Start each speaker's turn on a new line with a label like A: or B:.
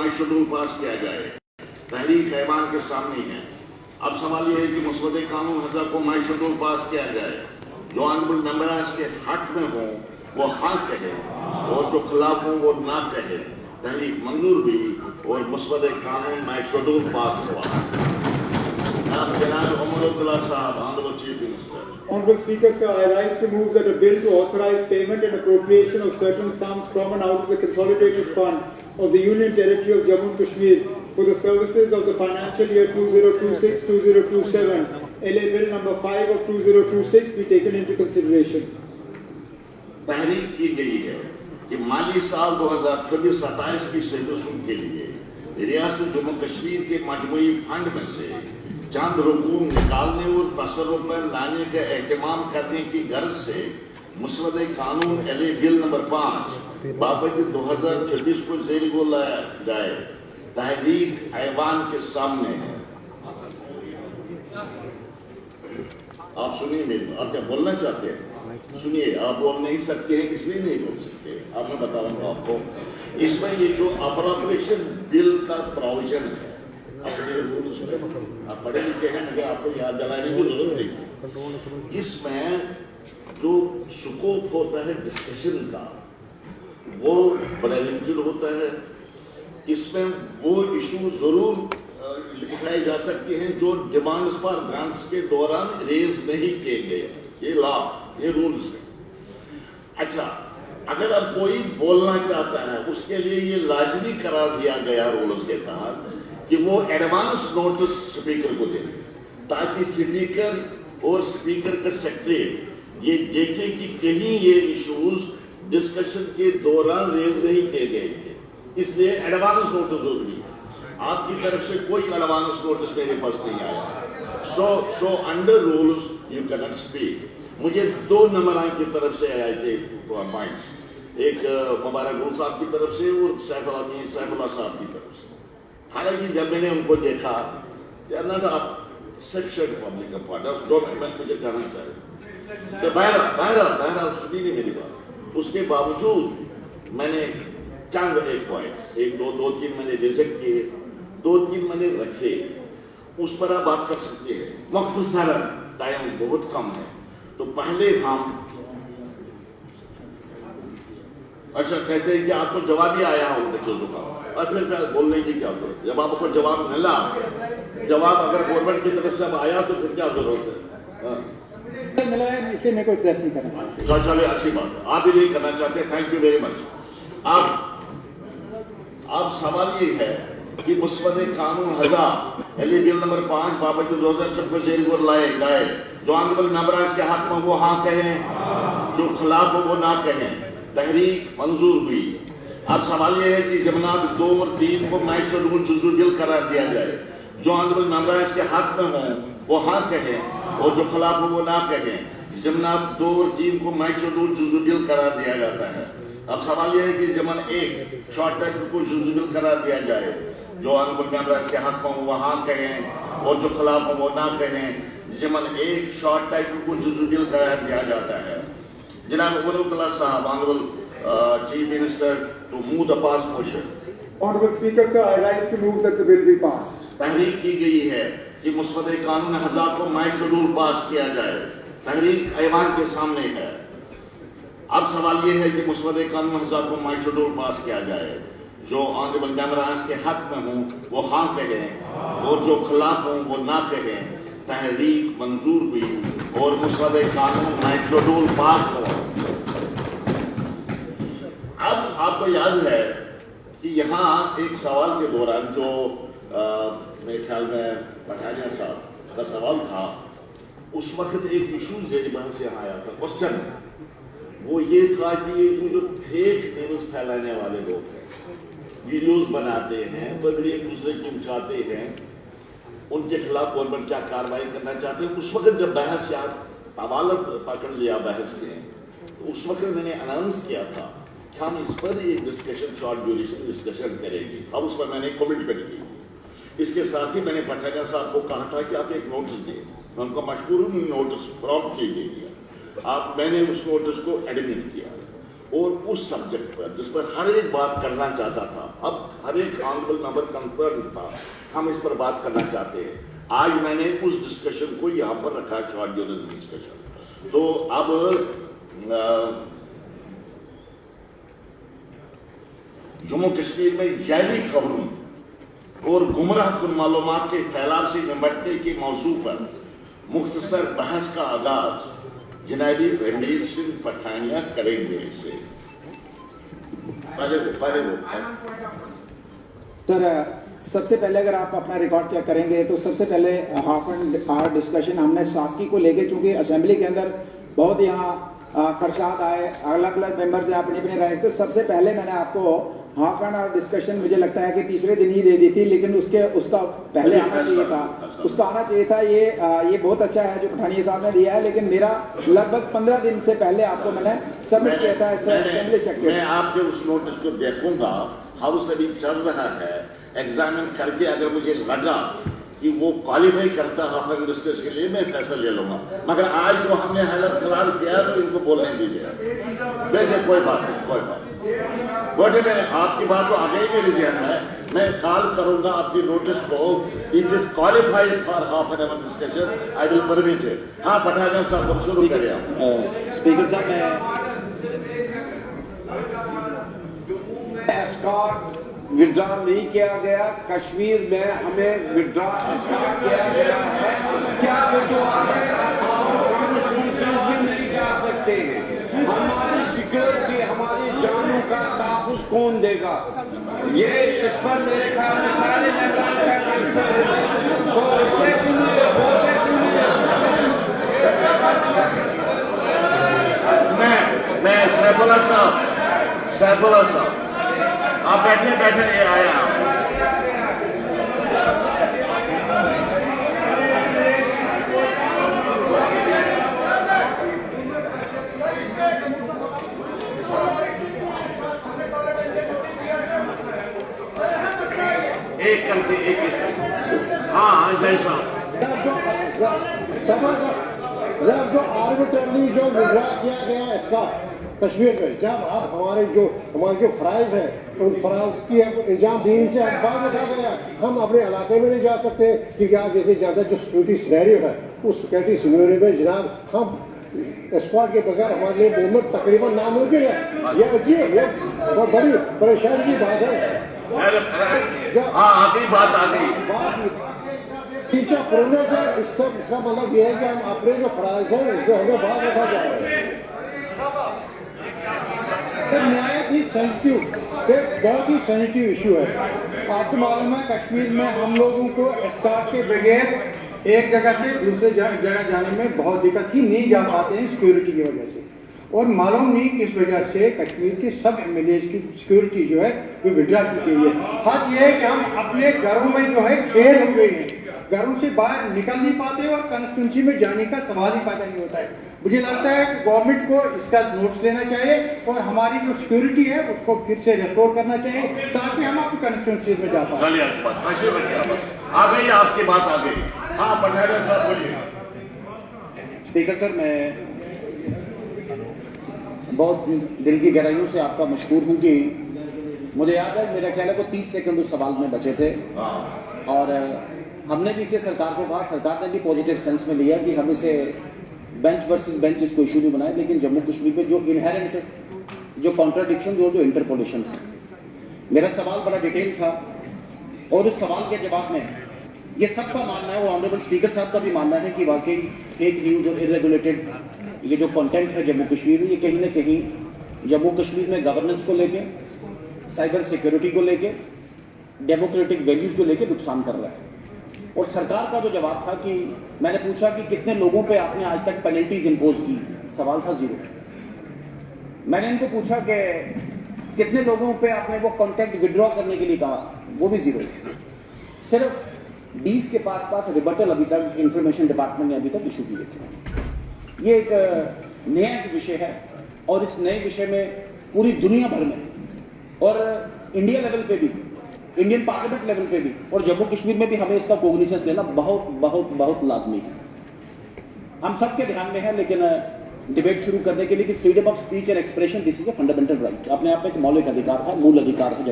A: مائی schedule پاس کیا جائے، تحریک ایوان کے سامنے ہے۔ اب سوال یہ ہے کہ مسودہ قانون 1000 کو مائی شیڈول پاس کیا جائے، جو آنریبل ممبرز کے حق میں ہوں وہ ہاں کہے اور جو خلاف ہوں وہ نہ کہے۔ تحریک منظور ہوئی اور مسودہ قانون مائی شیڈول پاس ہوا۔ اب جناب عمر عبداللہ صاحب، honourable chief minister.
B: Honorable Speaker, sir, I rise to move that a bill to authorize payment and appropriation of certain sums from and out of the consolidated fund of the Union Territory of Jammu and Kashmir for the services of the financial year 2026-2027, LA Bill number 5 of 2026 be taken into consideration.
A: تحریک کی گئی ہے کہ مالی سال 2026-27 کی صحت وصول کے لیے ریاست جموں کشمیر کے مجموعی فنڈ میں سے چند رقوم نکالنے اور تصرف میں لانے کا اہتمام کرنے کی غرض سے مسودہ قانون LA بل نمبر 5 بابت 2026 کو ذیل کو لایا جائے۔ تحریک ایوان کے سامنے ہے۔ آپ سنیے میری، آپ کیا بولنا چاہتے ہیں؟ سنیے، آپ بول نہیں سکتے ہیں، اس لیے نہیں بول سکتے۔ اب میں بتاؤں گا آپ کو، اس میں یہ جو اپروپریشن بل کا پروویژن ہے، آپ پڑھے لکھے ہیں، مجھے آپ کو یاد دلانے کی ضرورت نہیں۔ اس میں جو سکوپ ہوتا ہے ڈسکشن کا وہ بڑا لمیٹڈ ہوتا ہے۔ اس میں وہ ایشو ضرور اٹھائے جا سکتے ہیں جو ڈیمانڈز پر گرانٹس کے دوران ریز نہیں کیے گئے۔ یہ لا، یہ رولز ہے۔ اچھا، اگر اب کوئی بولنا چاہتا ہے اس کے لیے یہ لازمی قرار دیا گیا رولز کے تحت کہ وہ ایڈوانس نوٹس اسپیکر کو دیں، تاکہ اسپیکر اور اسپیکر کا سیکریٹریٹ یہ دیکھیں کہ کہیں یہ ایشوز ڈسکشن کے دوران ریز نہیں کیے گئے تھے، اس لیے ایڈوانس نوٹس ضروری ہے۔ آپ کی طرف سے کوئی ایڈوانس نوٹس میرے پاس نہیں آیا، so under rules you can't speak. مجھے 2 نمبران کی طرف سے آئے تھے پوائنٹس، ایک مبارک گل صاحب کی طرف سے اور سیف اللہ صاحب کی طرف سے۔ حالانکہ جب میں نے ان کو دیکھا سیکشن پبلک جو میں مجھے کہنا چاہیے کہ بہرحال سنی نہیں میری بات، اس کے باوجود میں نے چند ایک پوائنٹ، ایک دو تین میں نے ریجیکٹ کیے، 2-3 میں نے رکھے، اس پر آپ بات کر سکتے ہیں۔ مختصراً ٹائم بہت کم ہے، تو پہلے ہم اچھا کہتے ہیں کہ آپ کو جواب ہی آیا ہو چیزوں کا، اور پھر بولنے کی کیا ضرورت ہے؟ جب آپ کو جواب ملا، جواب اگر گورنمنٹ کی طرف سے اب آیا تو پھر کیا ضرورت ہے؟
B: ملا ہے، اس لیے میں کوئی پریس نہیں کرنا۔
A: چلے اچھی بات ہے، آپ بھی نہیں کرنا چاہتے، تھینک یو ویری مچ۔ اب سوال یہ ہے کہ مسودہ قانون 1000 LA بل نمبر 5 بابت 2026 کو ذیل کو لائے گئے، جو آنریبل ممبرز کے حق میں وہ ہاں کہیں، جو خلاف ہو وہ نہ کہیں۔ تحریک منظور ہوئی۔ اب سوال یہ ہے کہ ضمانات 2 اور 3 کو مائی شیڈول جزو بل قرار دیا جائے، جو آنریبل ممبرز کے حق میں ہوں وہ ہاں کہیں اور جو خلاف ہو وہ نہ کہیں۔ ضمانات 2 اور 3 کو مائی شیڈول جزو بل قرار دیا جاتا ہے۔ اب سوال یہ ہے کہ ضمن 1 شارٹ ٹائٹل کو جزو بل قرار دیا جائے، جو آنریبل ممبرز کے حق میں ہوں وہ ہاں کہیں اور جو خلاف ہو وہ نہ کہیں۔ ضمن 1 شارٹ ٹائٹل کو جزو بل قرار دیا جاتا ہے۔ جناب عمر عبداللہ صاحب، honourable chief minister, to move the pass motion.
B: Honorable Speaker, sir, I rise to move that the bill be passed.
A: تحریک کی گئی ہے کہ مسودہ قانون 1000 کو مائی شیڈول پاس کیا جائے۔ تحریک ایوان کے سامنے ہے۔ اب سوال یہ ہے کہ مسودہ قانون 1000 کو مائی شیڈول پاس کیا جائے، جو آنریبل ممبرز کے حق میں ہوں وہ ہاں کہیں اور جو خلاف ہوں وہ نہ کہیں۔ تحریک منظور ہوئی اور مسودہ قانون مائی شیڈول پاس ہوا۔ اب آپ کو یاد ہے کہ یہاں ایک سوال کے دوران جو میرے خیال میں پٹھانیہ صاحب کا سوال تھا، اس وقت ایک ایشو ذیلی بحث سے آیا تھا، کوسچن وہ یہ تھا کہ یہ جو فیک نیوز پھیلانے والے لوگ ہیں، ویڈیوز بناتے ہیں، بدلی ایک دوسرے کی اٹھاتے ہیں، ان کے خلاف گورنمنٹ کیا کارروائی کرنا چاہتے ہیں۔ اس وقت جب بحث یاد طوالت پکڑ لیا بحث نے، تو اس وقت میں نے اناؤنس کیا تھا کہ ہم اس پر ایک ڈسکشن، شارٹ ڈیوریشن ڈسکشن کریں گے۔ اب اس پر میں نے کمٹمنٹ کی۔ اس کے ساتھ ہی میں نے پٹھانیہ صاحب کو کہا تھا کہ آپ ایک نوٹس دیں، میں ان کو مشکور ہوں، نوٹس پراپٹ دے دیا۔ میں نے اس نوٹس کو ایڈمٹ کیا اور اس سبجیکٹ پر جس پر ہر ایک بات کرنا چاہتا تھا اب ہر ایک آنریبل ممبر کنفرم تھا، ہم اس پر بات کرنا چاہتے ہیں. آج میں نے اس ڈسکشن کو یہاں پر رکھا، شارٹ جرنلزم ڈسکشن. تو اب جموں کشمیر میں جعلی خبروں اور گمراہ کن معلومات کے پھیلاؤ سے نمٹنے کے موضوع پر مختصر بحث کا آغاز جناب رنویر سنگھ پٹھانیہ کریں گے. اس سے پہلے وہ
C: سر، سب سے پہلے اگر آپ اپنا ریکارڈ چیک کریں گے تو سب سے پہلے ہاف اینڈ آور ڈسکشن ہم نے شاسکی کو لے کے، چونکہ اسمبلی کے اندر بہت یہاں خدشات آئے، الگ الگ ممبرز نے اپنی اپنی رائے، تو سب سے پہلے میں نے آپ کو ہاف اینڈ آور ڈسکشن مجھے لگتا ہے کہ تیسرے دن ہی دے دی تھی، لیکن اس کا پہلے آنا چاہیے تھا، اس کا آنا چاہیے تھا. یہ بہت اچھا ہے جو پٹھانیہ صاحب نے دیا ہے، لیکن میرا لگ بھگ 15 دن سے پہلے آپ کو میں نے سبمٹ کیا تھا اسمبلی سیکرٹری.
A: میں آپ کے اس نوٹس کو دیکھوں گا، ہاؤس ابھی چل رہا ہے، ایگزامن کر کے اگر مجھے لگا کہ وہ کوالیفائی کرتا ہے ڈسکس کے لیے میں فیصلہ لے لوں گا. مگر آج جو ہم نے حلف قرار کیا تو ان کو بولنے دیجیے. دیکھیں کوئی بات نہیں، کوئی بات نہیں. بیٹے میں آپ کی بات تو آ گئی میرے ذہن میں. میں کال کروں گا آپ کی نوٹس کو، if it qualifies for half an hour discussion, I will permit it. ہاں پٹھانیہ صاحب شروع کریں آپ.
D: اسپیکر صاحب، میں اسکاٹ وڈرا نہیں کیا گیا. کشمیر میں ہمیں وڈرا اسکاٹ کیا گیا ہے. کیا وڈرا ہے؟ ہم کانسٹیٹیوشن بھی نہیں جا سکتے ہیں. ہماری سیکورٹی، ہماری جانوں کا تحفظ کون دے گا؟ یہ اس پر میرے خیال میں سارے ممبران کا کنسرن ہے.
A: میں سیف اللہ صاحب آپ بیٹھے یہ آیا. ایک کر کے ایک ہاں جیسا
E: جو آربیٹرلی جو وڈرا کیا گیا اس کا کشمیر میں، جب اب ہمارے جو فرائض ہیں ان فرائض کی انجام دہی سے اب باز رکھا گیا. ہم اپنے علاقے میں نہیں جا سکتے کیونکہ آپ جیسے زیادہ جو سیکورٹی سینیریو ہے اس سیکورٹی سینیریو میں جناب ہم اسکواڈ کے بغیر ہمارے لیے موومنٹ تقریباً ناممکن ہے. یہ بہت بڑی پریشانی کی بات ہے.
A: بات آ گئی.
E: ٹیچر پروگرام ہے، اس کا مطلب یہ ہے کہ ہم اپنے جو فرائض ہیں اس کو ہمیں باز رکھا جا رہا ہے.
B: نہایت ہی سینسٹیو، ایک بہت ہی سینسٹیو ایشو ہے. آپ کو معلوم ہے کشمیر میں ہم لوگوں کو اسکاٹ کے بغیر ایک جگہ سے دوسرے جگہ جانے میں بہت دقت ہی نہیں جا پاتے ہیں سیکورٹی کی وجہ سے. اور معلوم نہیں کس وجہ سے کشمیر کے سب ایم ایل ایز کی سیکورٹی جو ہے وہ وڈرا کی گئی ہے. حق یہ ہے کہ ہم اپنے گھروں میں جو ہے قید ہو گئے ہیں، گھروں سے باہر نکل نہیں پاتے اور کنسٹیٹوئنسی میں جانے کا سوال ہی پیدا نہیں ہوتا ہے. مجھے لگتا ہے کہ گورنمنٹ کو اس کا نوٹس لینا چاہیے اور ہماری جو سیکورٹی ہے اس کو پھر سے ریسٹور کرنا چاہیے تاکہ ہم اپنی کنسٹیٹوئنسی میں جا پائیں.
A: آ گئی آپ کی بات آ گئی. ہاں پٹھانیہ صاحب بولیے.
D: اسپیکر صاحب، میں بہت دل کی گہرائیوں سے آپ کا مشکور ہوں کہ مجھے یاد ہے میرا خیال ہے کو 30 سیکنڈ اس سوال میں بچے تھے اور ہم نے بھی اسے سرکار کو کہا، سرکار نے بھی پازیٹیو سینس میں لیا کہ ہم اسے بینچ ورسز بینچ اس کو ایشو نہیں بنائے، لیکن جموں کشمیر میں جو انہیرنٹ جو کانٹراڈکشن جو انٹرپولیشنس ہیں. میرا سوال بڑا ڈیٹیل تھا اور اس سوال کے جواب میں یہ سب کا ماننا ہے، وہ آنریبل اسپیکر صاحب کا بھی ماننا ہے کہ واقعی فیک نیوز اور ارریگولیٹڈ یہ جو کنٹینٹ ہے جموں کشمیر میں، یہ کہیں نہ کہیں جموں کشمیر میں گورننس کو لے کے، سائبر سیکورٹی کو لے کے، ڈیموکریٹک ویلیوز کو لے کے نقصان کر رہا ہے. اور سرکار کا جو جواب تھا کہ میں نے پوچھا کہ کتنے لوگوں پہ آپ نے آج تک پینلٹیز امپوز کی، سوال تھا 0. میں نے ان کو پوچھا کہ کتنے لوگوں پہ آپ نے وہ کانٹیکٹ وڈرا کرنے کے لیے کہا، وہ بھی 0. صرف 20 کے پاس ریبٹل ابھی تک انفارمیشن ڈپارٹمنٹ نے ابھی تک ایشو کیے تھے. یہ ایک نیا ایک وشے ہے اور اس نئے وشے میں پوری دنیا بھر میں اور انڈیا لیول پہ بھی، انڈین پارلیمنٹ لیول پہ بھی اور جموں کشمیر میں بھی ہمیں اس کا کوگنیسنس لینا بہت بہت بہت لازمی ہے. ہم سب کے دھیان میں ہے، لیکن ڈبیٹ شروع کرنے کے لیے کہ freedom of speech and expression this is a fundamental right, اپنے آپ میں ایک مولک ادھیکار ہے، مول ادھیکار ہے